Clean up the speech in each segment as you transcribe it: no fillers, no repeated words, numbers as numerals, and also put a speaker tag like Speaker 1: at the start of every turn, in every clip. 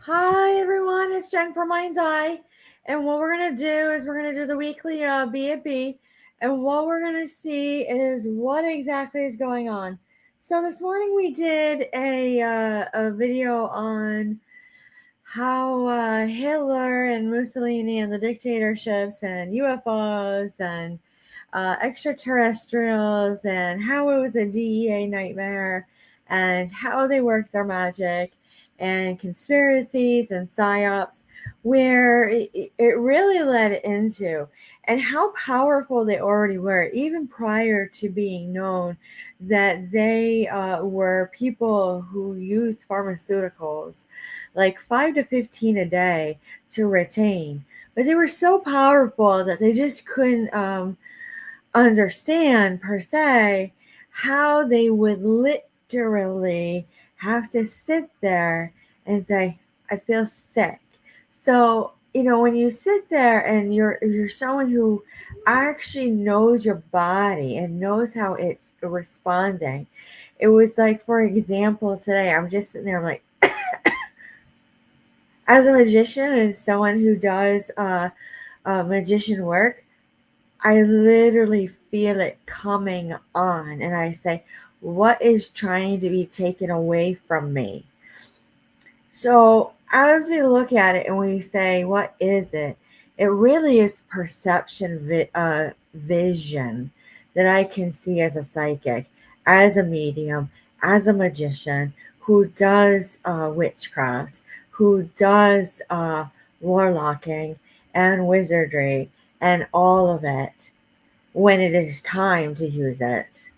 Speaker 1: Hi everyone, it's Jen from Mind's Eye. And what we're going to do is we're going to do the weekly B&B. And what we're going to see is what exactly is going on. So this morning we did a video on how Hitler and Mussolini and the dictatorships and UFOs and extraterrestrials and how it was a DEA nightmare and how they work their magic and conspiracies and psyops, where it really led into and how powerful they already were, even prior to being known that they were people who used pharmaceuticals like 5 to 15 a day to retain. But they were so powerful that they just couldn't understand per se how they would literally have to sit there and say, I feel sick. So, when you sit there and you're someone who actually knows your body and knows how it's responding. It was like, for example, today I'm just sitting there, I'm like, as a magician and someone who does magician work, I literally feel it coming on, and I say, what is trying to be taken away from me? So, as we look at it and we say, what is it? It really is perception, vision that I can see as a psychic, as a medium, as a magician who does witchcraft, who does warlocking and wizardry and all of it when it is time to use it.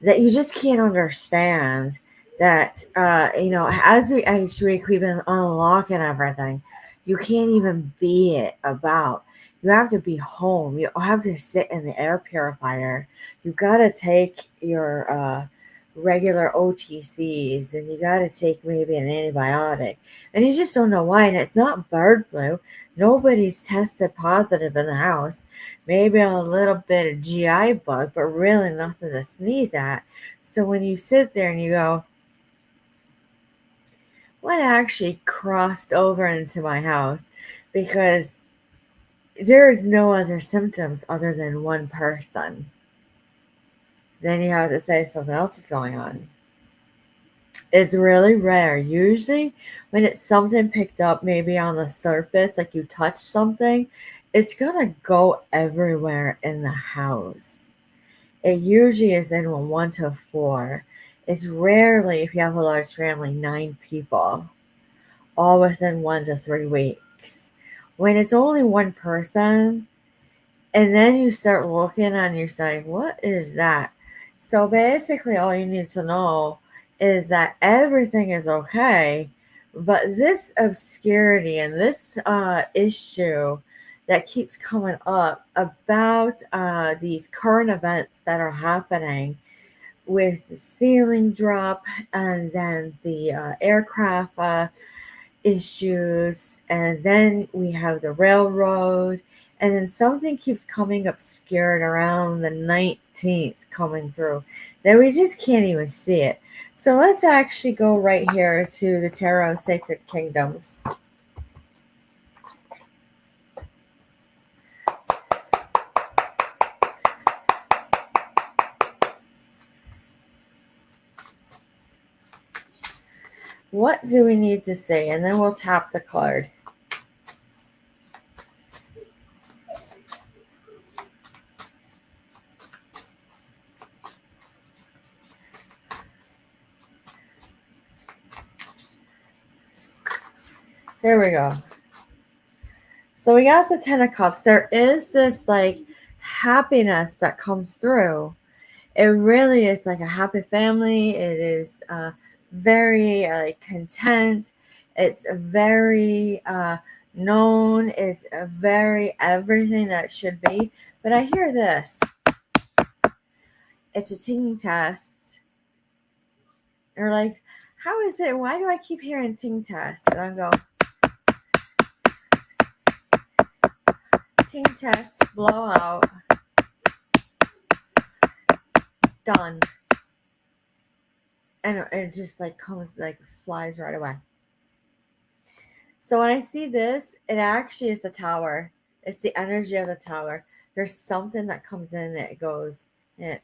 Speaker 1: That you just can't understand that, as we each week we've been unlocking everything. You can't even be it about. You have to be home. You have to sit in the air purifier. You got to take your regular OTCs and you got to take maybe an antibiotic. And you just don't know why. And it's not bird flu. Nobody's tested positive in the house. Maybe a little bit of GI bug, but really nothing to sneeze at. So when you sit there and you go, what actually crossed over into my house? Because there is no other symptoms other than one person. Then you have to say something else is going on. It's really rare. Usually, when it's something picked up maybe on the surface, like you touch something, it's gonna go everywhere in the house. It usually is in 1 to 4. It's rarely, if you have a large family, 9 people, all within 1 to 3 weeks. When it's only one person, and then you start looking and you're saying, what is that? So basically, all you need to know is that everything is okay, but this obscurity and this issue that keeps coming up about these current events that are happening with the ceiling drop and then the aircraft issues, and then we have the railroad, and then something keeps coming obscured around the 19th coming through that we just can't even see it. So let's actually go right here to the Tarot Sacred Kingdoms. What do we need to see? And then we'll tap the card. There we go. So we got the 10 of Cups. There is this like happiness that comes through. It really is like a happy family. It is very content. It's very known. It's very everything that should be. But I hear this. It's a ting test. They're like, how is it? Why do I keep hearing ting test? And I go, ting test, blowout, done. And it just like comes, like flies right away. So when I see this, it actually is the tower. It's the energy of the tower. There's something that comes in and it goes in.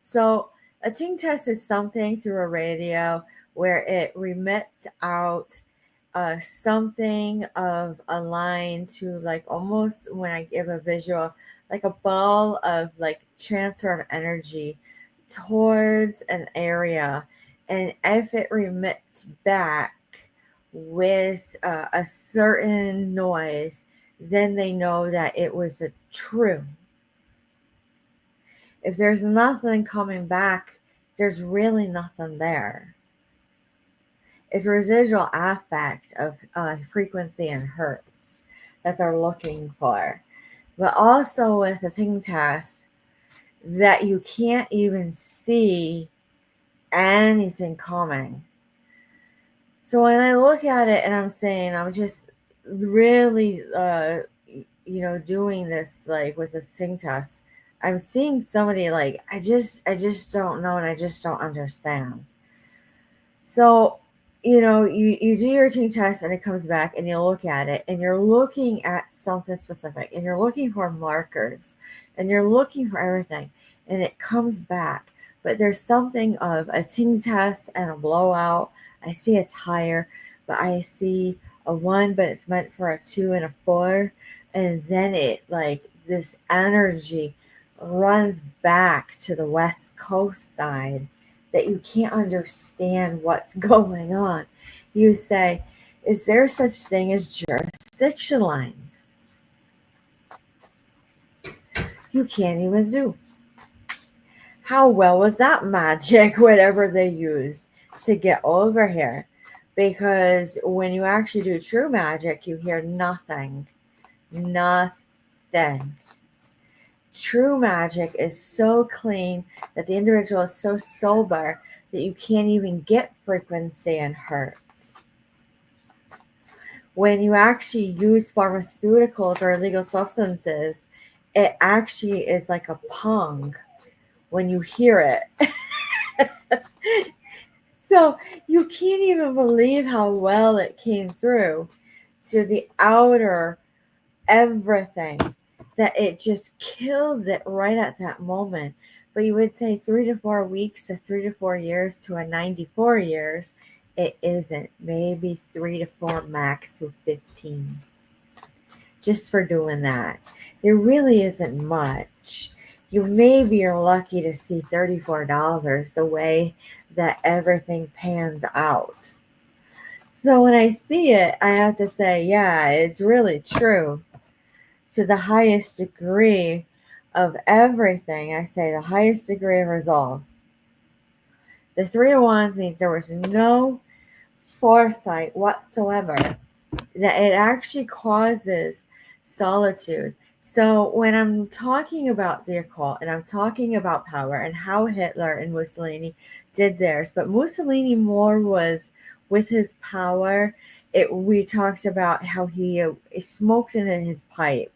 Speaker 1: So a ting test is something through a radio where it remits out something of a line to, like, almost, when I give a visual, like a ball of like transfer of energy towards an area. And if it remits back with a certain noise, then they know that it was a true. If there's nothing coming back, there's really nothing there. It's residual affect of frequency and hertz that they're looking for. But also with a ting test, that you can't even see anything coming. So when I look at it and I'm saying, I'm just really, doing this like with a ting test, I'm seeing somebody like, I just don't know and I just don't understand. So, you do your ting test and it comes back and you look at it and you're looking at something specific and you're looking for markers and you're looking for everything and it comes back. But there's something of a ting test and a blowout. I see it's higher, but I see a one, but it's meant for a two and a four. And then it, like, this energy runs back to the West Coast side that you can't understand what's going on. You say, is there such thing as jurisdiction lines? You can't even do. How well was that magic, whatever they used to get over here? Because when you actually do true magic, you hear nothing. Nothing. True magic is so clean that the individual is so sober that you can't even get frequency and hertz. When you actually use pharmaceuticals or illegal substances, it actually is like a pong when you hear it. So you can't even believe how well it came through to the outer everything, that it just kills it right at that moment. But you would say 3 to 4 weeks to 3 to 4 years to a 94 years. It isn't. Maybe 3 to 4 max to 15. Just for doing that. There really isn't much. You maybe are lucky to see $34 the way that everything pans out. So when I see it, I have to say, yeah, it's really true. To the highest degree of everything, I say the highest degree of resolve. The 3 of Wands means there was no foresight whatsoever, that it actually causes solitude. So when I'm talking about the occult and I'm talking about power and how Hitler and Mussolini did theirs, but Mussolini more was with his power. We talked about how he smoked in his pipe.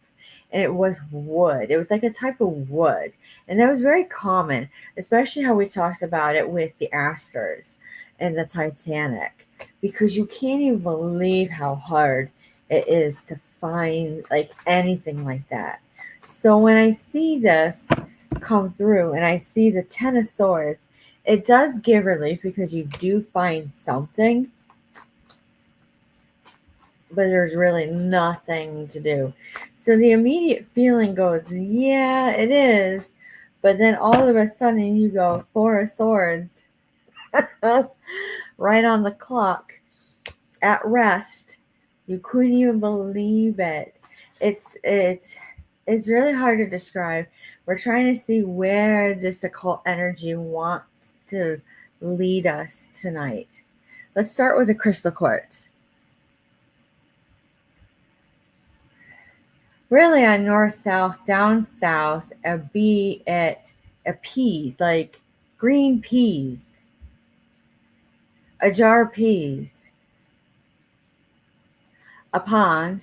Speaker 1: And it was wood. It was like a type of wood. And that was very common, especially how we talked about it with the Astors and the Titanic. Because you can't even believe how hard it is to find like anything like that. So when I see this come through and I see the Ten of Swords, it does give relief because you do find something, but there's really nothing to do. So the immediate feeling goes, yeah, it is. But then all of a sudden you go, Four of Swords, right on the clock, at rest. You couldn't even believe it. It's really hard to describe. We're trying to see where this occult energy wants to lead us tonight. Let's start with the crystal quartz. Really on north, south, down south, be it a peas, like green peas, a jar of peas, a pond,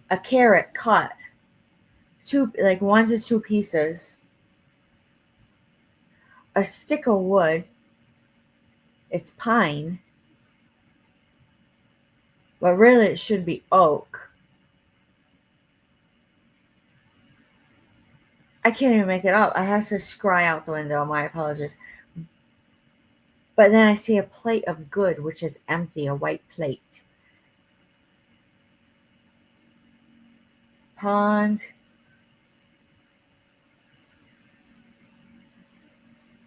Speaker 1: a carrot cut, like 1 to 2 pieces, a stick of wood, it's pine, but really it should be oak. I can't even make it up. I have to scry out the window. My apologies. But then I see a plate of good, which is empty, a white plate. Pond.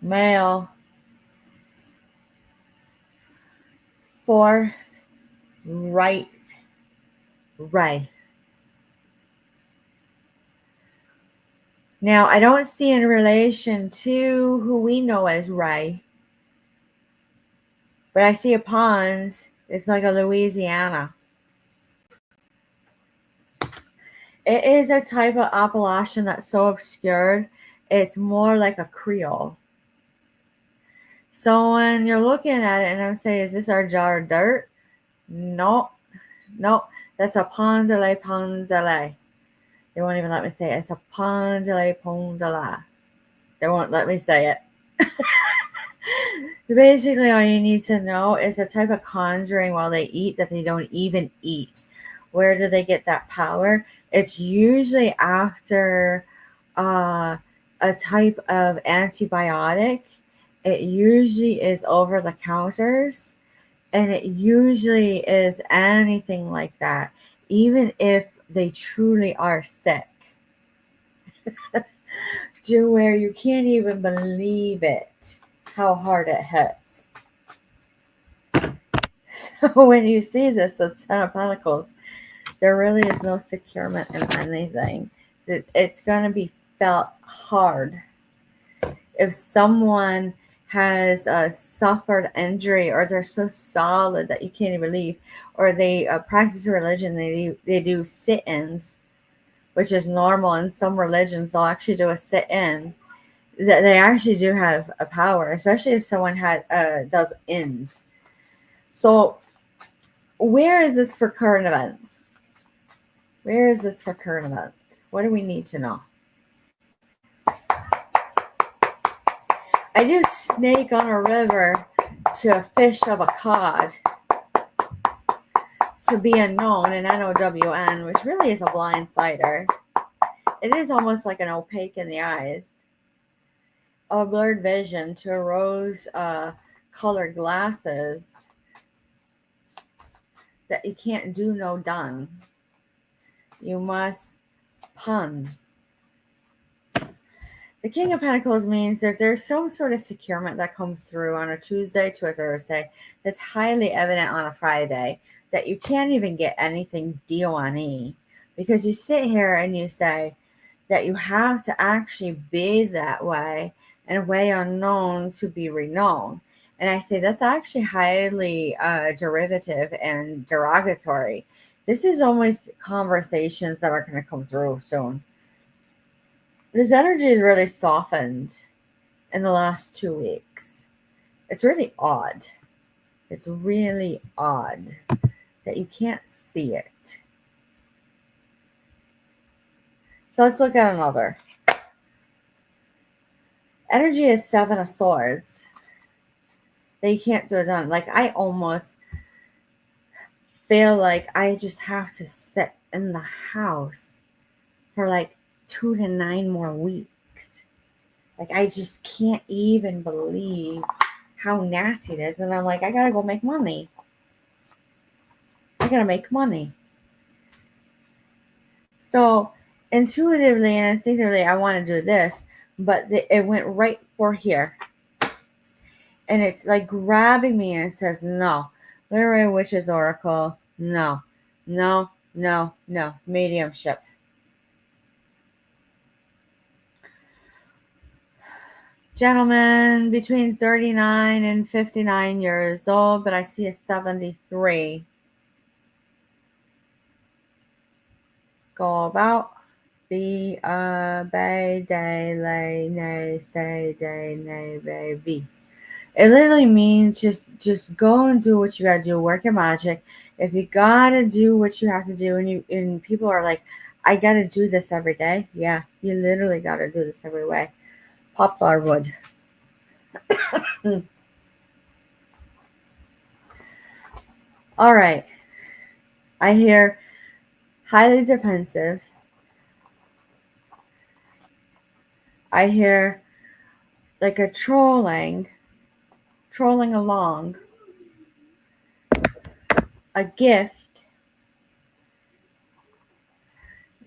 Speaker 1: Male. Fourth. Right. Right. Now, I don't see in relation to who we know as Ray, but I see a ponds. It's like a Louisiana. It is a type of Appalachian that's so obscured, it's more like a Creole. So when you're looking at it and I'm saying, is this our jar of dirt? No, no, that's a pondele pondele. They won't even let me say it. It's a pondele pondela. They won't let me say it. Basically, all you need to know is the type of conjuring while they eat that they don't even eat. Where do they get that power? It's usually after a type of antibiotic. It usually is over the counters, and it usually is anything like that, even if they truly are sick. To where you can't even believe it, how hard it hits. So when you see this, it's Ten of Pentacles, there really is no securement in anything. It's going to be felt hard. If someone has suffered injury, or they're so solid that you can't even leave, or they practice a religion, they do sit-ins, which is normal. In some religions, they'll actually do a sit-in. They actually do have a power, especially if someone does ins. So where is this for current events? Where is this for current events? What do we need to know? I do snake on a river to a fish of a cod. To be unknown, an NOWN, which really is a blindsider. It is almost like an opaque in the eyes. A blurred vision to a rose colored glasses that you can't do no done. You must pun. The King of Pentacles means that there's some sort of securement that comes through on a Tuesday to a Thursday that's highly evident on a Friday, that you can't even get anything deal on E. Because you sit here and you say that you have to actually be that way, and a way unknown to be renowned. And I say that's actually highly derivative and derogatory. This is almost conversations that are going to come through soon. This energy is really softened in the last 2 weeks. It's really odd. It's really odd that you can't see it. So let's look at another. Energy is 7 of Swords. That you can't do it done. Like, I almost feel like I just have to sit in the house for like 2 to 9 more weeks. Like, I just can't even believe how nasty it is. And I'm like, I gotta go make money. I gotta make money. So intuitively and instinctively, I want to do this, but it went right for here. And it's like grabbing me and it says, no. Literary Witches Oracle, no. No, no, no. Mediumship. Gentleman between 39 and 59 years old, but I see a 73. Go about the bay day lay nay say day nay baby. It literally means just go and do what you gotta do. Work your magic. If you gotta do what you have to do, and people are like, I gotta do this every day. Yeah, you literally gotta do this every way. Poplar wood. All right. I hear highly defensive. I hear like a trolling along, a gift,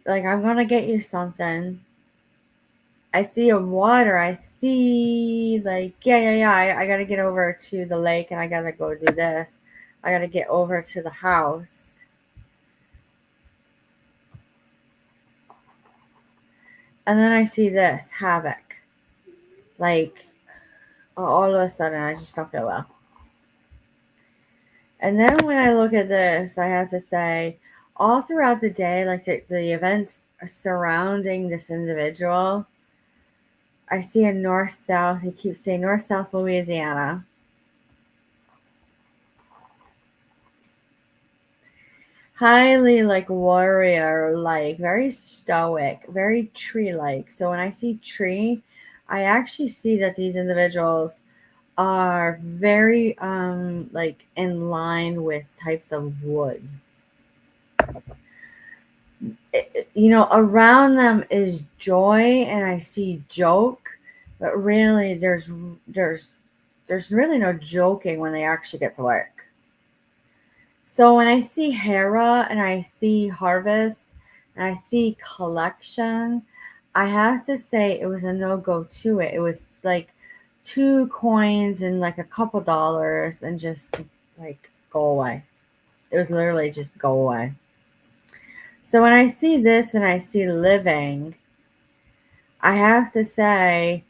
Speaker 1: like I'm gonna get you something. I see a water. I see like yeah. I gotta get over to the lake and I gotta go do this. I gotta get over to the house. And then I see this havoc. Like all of a sudden, I just don't feel well. And then when I look at this, I have to say, all throughout the day, like the events surrounding this individual, I see a north south. He keeps saying north south Louisiana. Highly like warrior, like very stoic, very tree like. So when I see tree, I actually see that these individuals are very like in line with types of wood. Around them is joy and I see joke, but really there's really no joking when they actually get to work. So when I see Hera and I see harvest and I see collection, I have to say it was a no-go to it. It was like 2 coins and like a couple dollars and just like go away. It was literally just go away. So when I see this and I see living, I have to say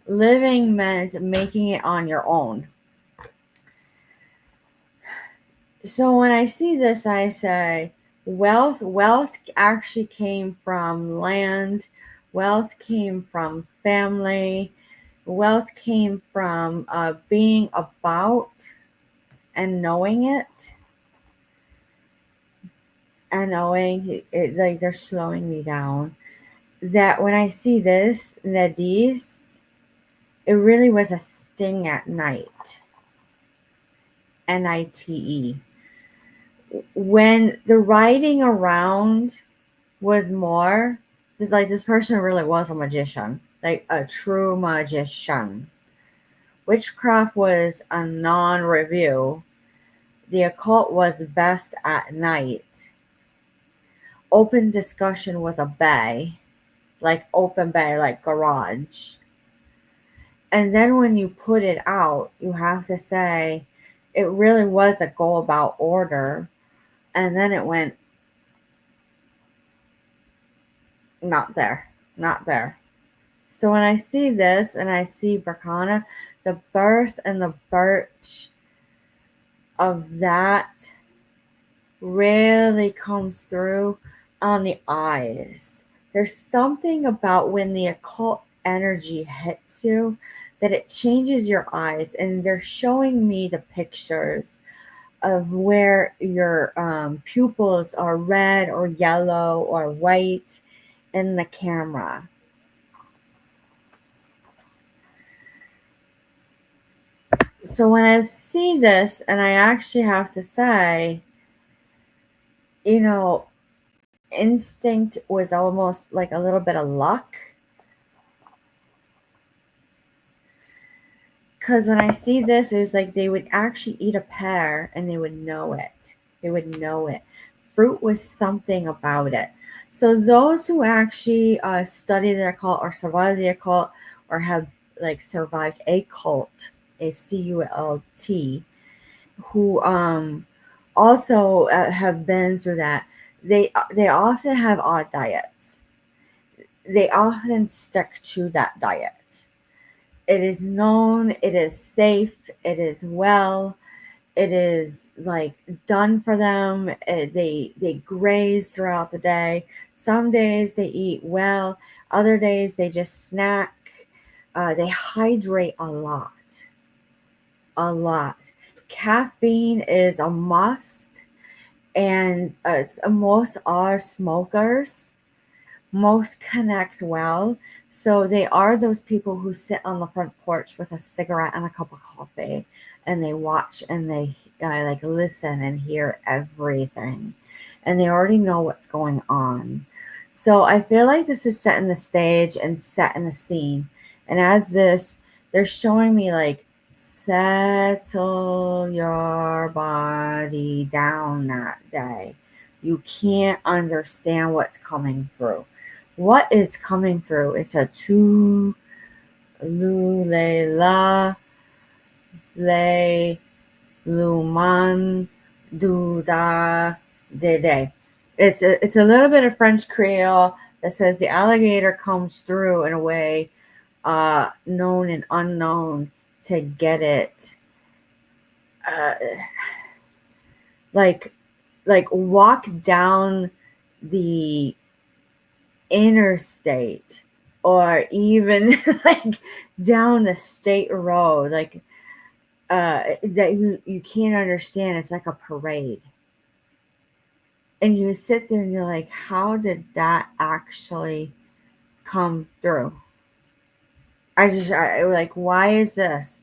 Speaker 1: living meant making it on your own. So when I see this, I say wealth actually came from land, wealth came from family, wealth came from being about and knowing it, and knowing it, like they're slowing me down. That when I see this, Nadis, it really was a sting at night. NITE. When the riding around was more, it's like this person really was a magician, like a true magician. Witchcraft was a non review. The occult was best at night. Open discussion was a bay, like open bay, like garage. And then when you put it out, you have to say it really was a go about order. And then it went, not there, not there. So when I see this and I see Bracana, the burst and the birch of that really comes through on the eyes. There's something about when the occult energy hits you that it changes your eyes, and they're showing me the pictures of where your pupils are red or yellow or white in the camera. So when I see this, and I actually have to say, you know, instinct was almost like a little bit of luck. Because when I see this, it was like they would actually eat a pear and they would know it. They would know it. Fruit was something about it. So those who actually study the occult or survive the occult or have like survived a cult, a CULT, who also have been through that, they often have odd diets. They often stick to that diet. It is known, it is safe, it is well, it is like done for them. They graze throughout the day. Some days they eat well, other days they just snack. They hydrate a lot, a lot. Caffeine is a must, and most are smokers. Most connects well. So they are those people who sit on the front porch with a cigarette and a cup of coffee, and they watch and they like listen and hear everything. and they already know what's going on. So I feel like this is setting the stage and setting the scene. And as this, they're showing me like, settle your body down that day. You can't understand what's coming through. What is coming through? It's a tu lulela le luman du da de de. It's a little bit of French Creole that says the alligator comes through in a way known and unknown to get it, uh, like walk down the interstate, or even like down the state road, like that you can't understand. It's like a parade, and you sit there and you're like, how did that actually come through? I like, why is this?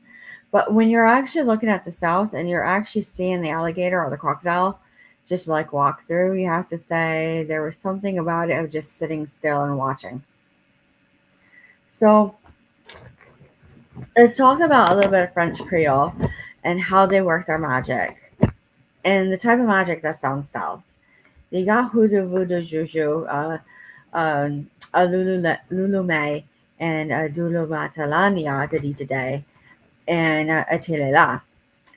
Speaker 1: But when you're actually looking at the south and you're actually seeing the alligator or the crocodile just like walk through, you have to say there was something about it of just sitting still and watching. So let's talk about a little bit of French Creole and how they work their magic and the type of magic that sounds south. They got hoodoo, voodoo, juju, a lulume, and a dulumatalania today, and a tilela.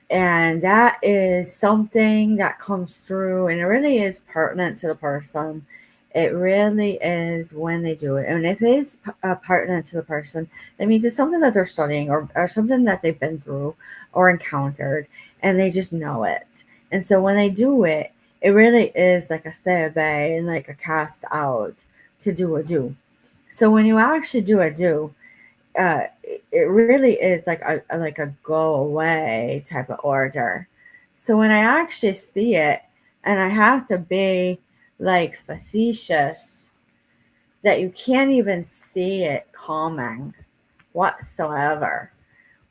Speaker 1: And that is something that comes through, and it really is pertinent to the person. It really is when they do it. And if it is pertinent to the person, that means it's something that they're studying, or something that they've been through or encountered, and they just know it. And so when they do it, it really is like a sebe and like a cast out to do a do. So when you actually do a do, it really is like a go away type of order. So when I actually see it, and I have to be like facetious, that you can't even see it coming whatsoever.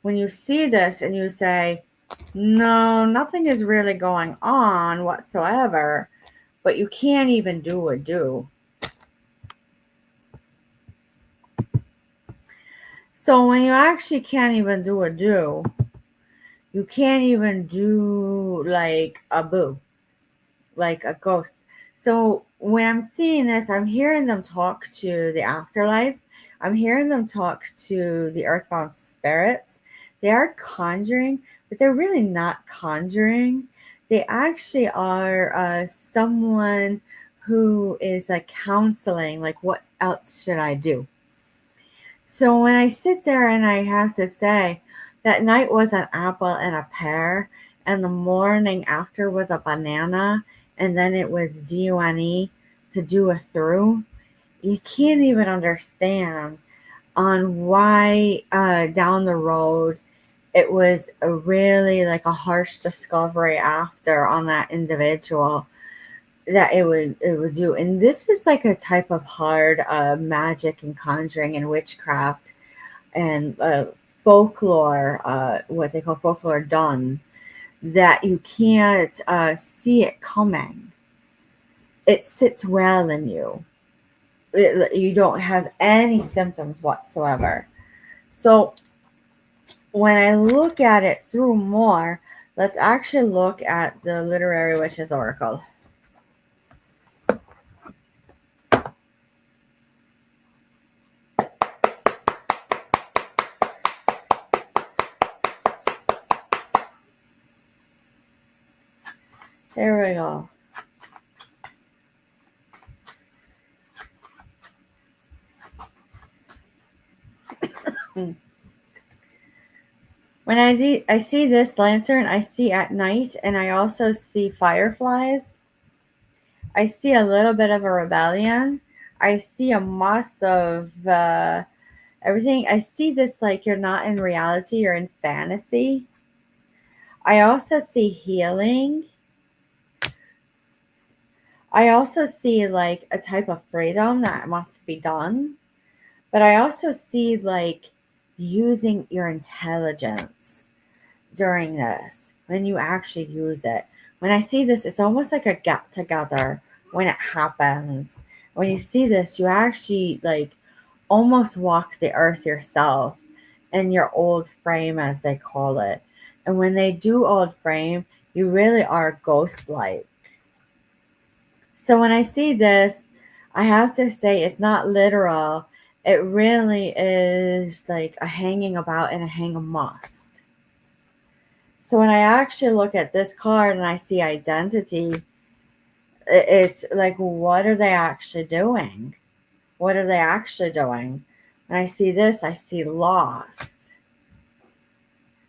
Speaker 1: When you see this and you say, no, nothing is really going on whatsoever, but you can't even do a do. So when you actually can't even do a do, you can't even do like a boo, like a ghost. So when I'm seeing this, I'm hearing them talk to the afterlife. I'm hearing them talk to the earthbound spirits. They are conjuring, but they're really not conjuring. They actually are someone who is like counseling, like, what else should I do? So when I sit there and I have to say, that night was an apple and a pear, and the morning after was a banana, and then it was D-U-N-E to do a through, you can't even understand on why down the road it was a really like a harsh discovery after on that individual that it would do. And this is like a type of hard magic and conjuring and witchcraft and folklore, what they call folklore done, that you can't see it coming. It sits well in you. You don't have any symptoms whatsoever. So when I look at it through more, let's actually look at the Literary Witches Oracle. There we go. When I see this lantern, I see at night, and I also see fireflies. I see a little bit of a rebellion. I see a moss of everything. I see this like you're not in reality, you're in fantasy. I also see healing. I also see like a type of freedom that must be done. But I also see like using your intelligence during this when you actually use it. When I see this, it's almost like a get together when it happens. When you see this, you actually like almost walk the earth yourself in your old frame, as they call it. And when they do old frame, you really are ghost like. So when I see this, I have to say it's not literal. It really is like a hanging about and a hang a must. So when I actually look at this card and I see identity, it's like, what are they actually doing? What are they actually doing? When I see this, I see loss.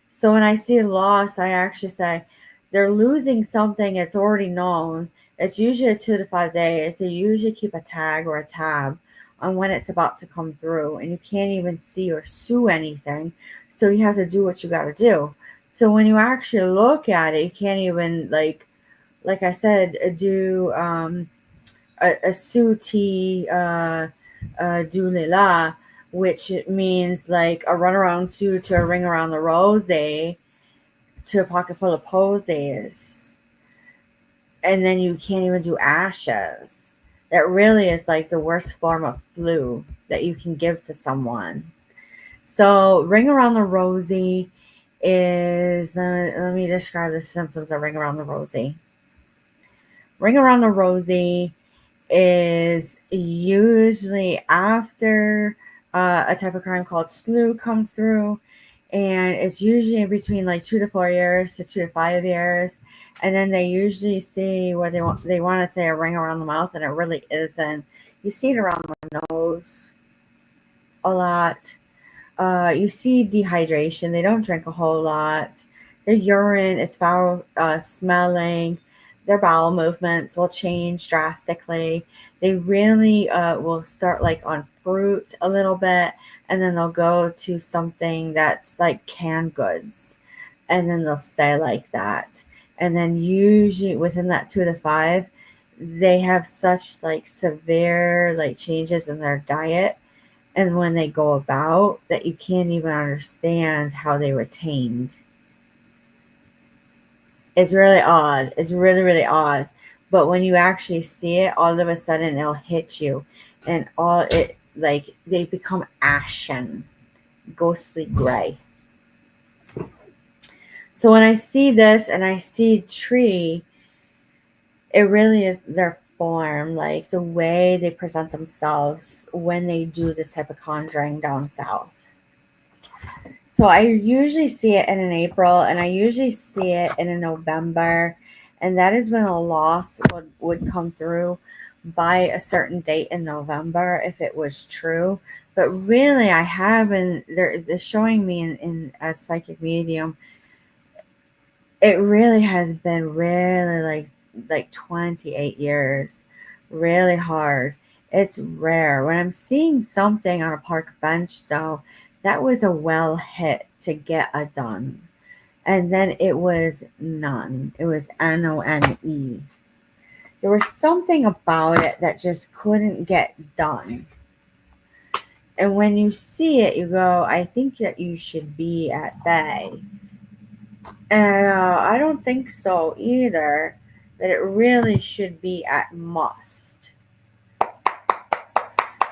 Speaker 1: So when I see loss, I actually say they're losing something it's already known. It's usually 2 to 5 days. They usually keep a tag or a tab on when it's about to come through, and you can't even see or sue anything. So you have to do what you got to do. So when you actually look at it, you can't even like I said, do a suti dulila, which means like a runaround suit to a ring around the rosy to a pocket full of posies. And then you can't even do ashes. That really is like the worst form of flu that you can give to someone. So ring around the rosy is, let me describe the symptoms of ring around the rosy. Ring around the rosy is usually after a type of crime called slew comes through, and it's usually in between like 2 to 4 years to 2 to 5 years, and then they usually see what they want to say a ring around the mouth, and it really isn't. You see it around the nose a lot. You see dehydration. They don't drink a whole lot. Their urine is foul smelling. Their bowel movements will change drastically. They really will start like on fruit a little bit, and then they'll go to something that's like canned goods, and then they'll stay like that. And then usually within that 2 to 5, they have such like severe like changes in their diet and when they go about that you can't even understand how they retained. It's really odd. It's really, really odd. But when you actually see it, all of a sudden it'll hit you. And all it, like, they become ashen, ghostly gray. So when I see this and I see tree, it really is their form, like the way they present themselves when they do this type of conjuring down south. So I usually see it in an April, and I usually see it in a November, and that is when a loss would come through by a certain date in November if it was true. But really, I haven't. They're showing me in as psychic medium. It really has been really like 28 years, really hard. It's rare. When I'm seeing something on a park bench, though, that was a well hit to get a done. And then it was none. It was NONE. There was something about it that just couldn't get done. And when you see it, you go, I think that you should be at bay. And I don't think so either, that it really should be at must.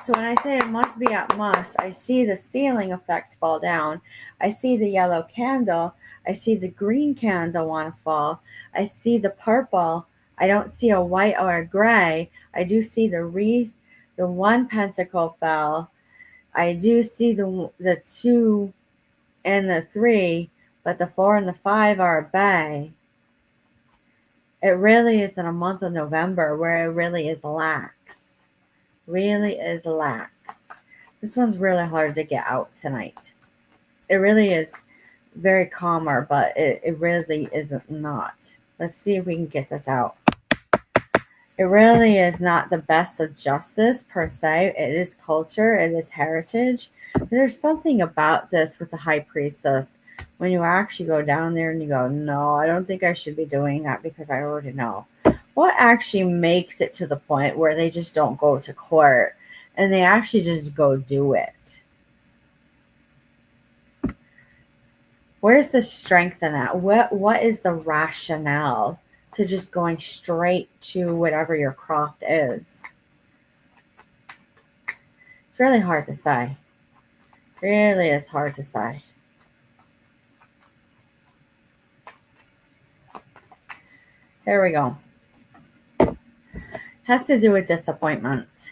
Speaker 1: So when I say it must be at must, I see the ceiling effect fall down. I see the yellow candle. I see the green candle want to fall. I see the purple. I don't see a white or a gray. I do see the wreath. The one pentacle fell. I do see the 2 and the 3, but the 4 and the 5 are a bay. It really is in a month of November where it really is lax. Really is lax. This one's really hard to get out tonight. It really is very calmer, but it really isn't not. Let's see if we can get this out. It really is not the best of justice per se. It is culture, it is heritage. But there's something about this with the high priestess when you actually go down there and you go, no, I don't think I should be doing that because I already know. What actually makes it to the point where they just don't go to court and they actually just go do it? Where's the strength in that? What is the rationale to just going straight to whatever your craft is. It's really hard to say. Really is hard to say. There we go. Has to do with disappointments.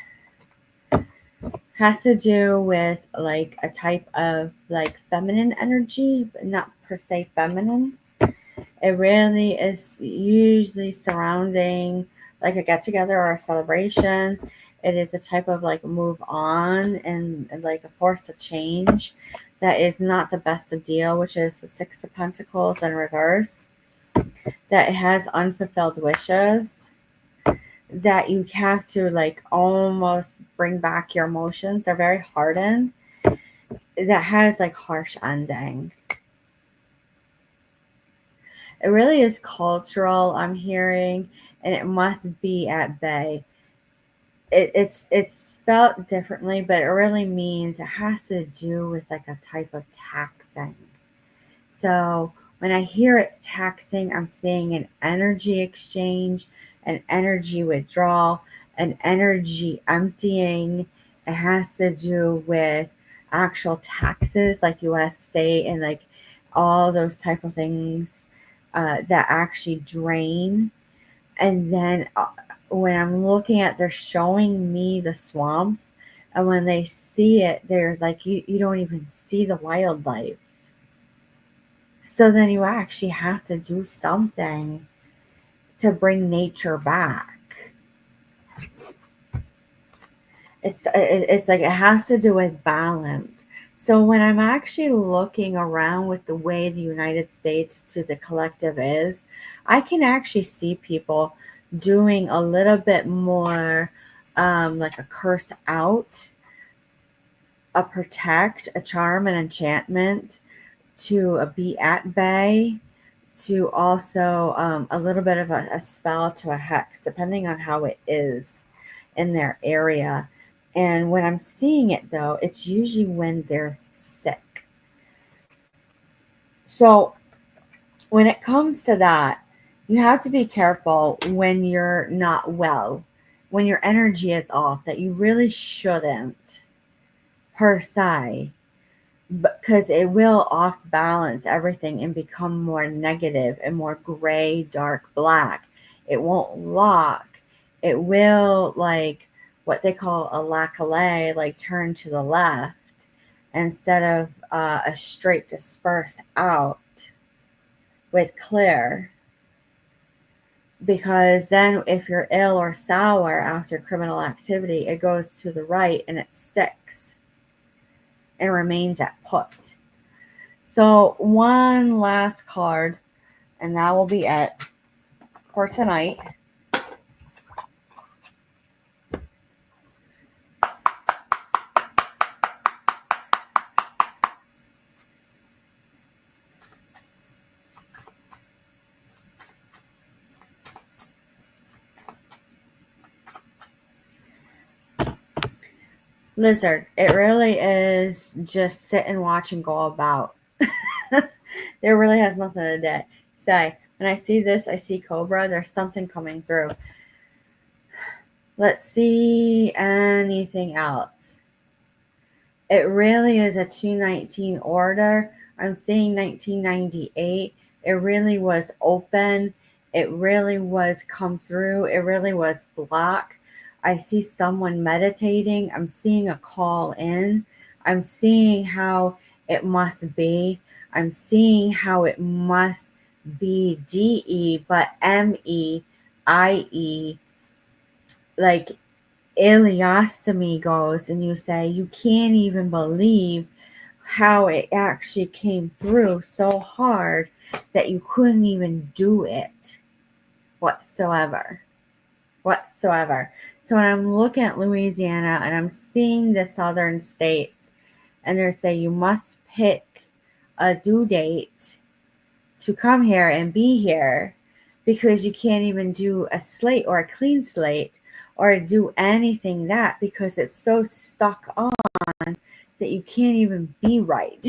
Speaker 1: Has to do with like a type of like feminine energy, but not per se feminine. It really is usually surrounding like a get together or a celebration. It is a type of like move on and like a force of change that is not the best of deal, which is the Six of Pentacles in reverse. That has unfulfilled wishes. That you have to like almost bring back your emotions. They're very hardened. That has like harsh ending. It really is cultural, I'm hearing, and it must be at bay. It's spelled differently, but it really means it has to do with like a type of taxing. So when I hear it taxing, I'm seeing an energy exchange, an energy withdrawal, an energy emptying. It has to do with actual taxes like US state and like all those type of things that actually drain. And then when I'm looking at, they're showing me the swamps. And when they see it, they're like, you don't even see the wildlife. So then you actually have to do something to bring nature back. It's like it has to do with balance. So when I'm actually looking around with the way the United States to the collective is, I can actually see people doing a little bit more like a curse out, a protect, a charm, an enchantment to be at bay, to also a little bit of a spell to a hex, depending on how it is in their area. And when I'm seeing it, though, it's usually when they're sick. So when it comes to that, you have to be careful when you're not well, when your energy is off, that you really shouldn't, per se, because it will off balance everything and become more negative and more gray, dark, black. It won't lock. It will, like what they call a lac-a-lay, like turn to the left instead of a straight disperse out with clear. Because then if you're ill or sour after criminal activity, it goes to the right and it sticks and remains at put. So one last card, and that will be it for tonight. Lizard, it really is just sit and watch and go about. There really has nothing to say. When I see this, I see Cobra. There's something coming through. Let's see anything else. It really is a 219 order. I'm seeing 1998. It really was open. It really was come through. It really was block. I see someone meditating. I'm seeing a call in. I'm seeing how it must be. I'm seeing how it must be DE, but MEIE, like ileostomy goes, and you say, you can't even believe how it actually came through so hard that you couldn't even do it whatsoever. So when I'm looking at Louisiana and I'm seeing the southern states, and they say you must pick a due date to come here and be here, because you can't even do a slate or a clean slate or do anything that, because it's so stuck on that you can't even be right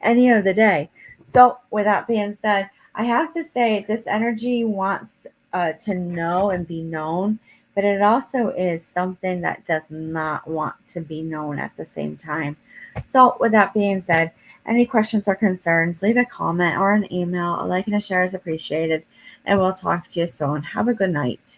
Speaker 1: any of the day. So with that being said, I have to say, this energy wants to know and be known, but it also is something that does not want to be known at the same time. So, with that being said, any questions or concerns, leave a comment or an email. A like and a share is appreciated, and we'll talk to you soon. Have a good night.